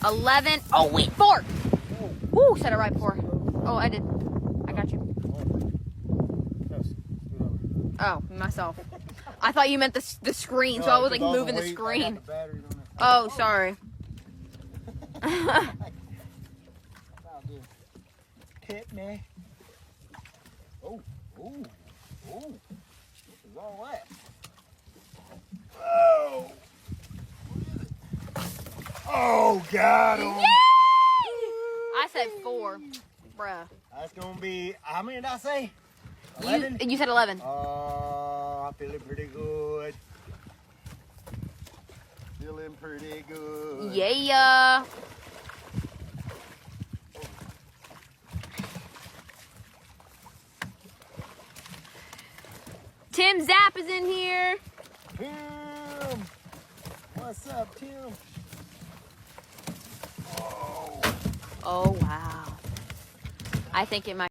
11. Oh, wait, 4. Woo, said it right, 4. Oh, I did. I got you. Oh, myself. I thought you meant the screen, so I was like moving the screen. Oh, sorry. Hit me. Oh, oh, oh. This is all wet. Oh. Oh, got him. Yay! I said 4. Bruh. That's going to be, how many did I say? 11? You said 11. Oh, I'm feeling pretty good. Feeling pretty good. Yeah. Tim Zapp is in here. Tim! What's up, Tim? Oh. Oh, wow. I think it might.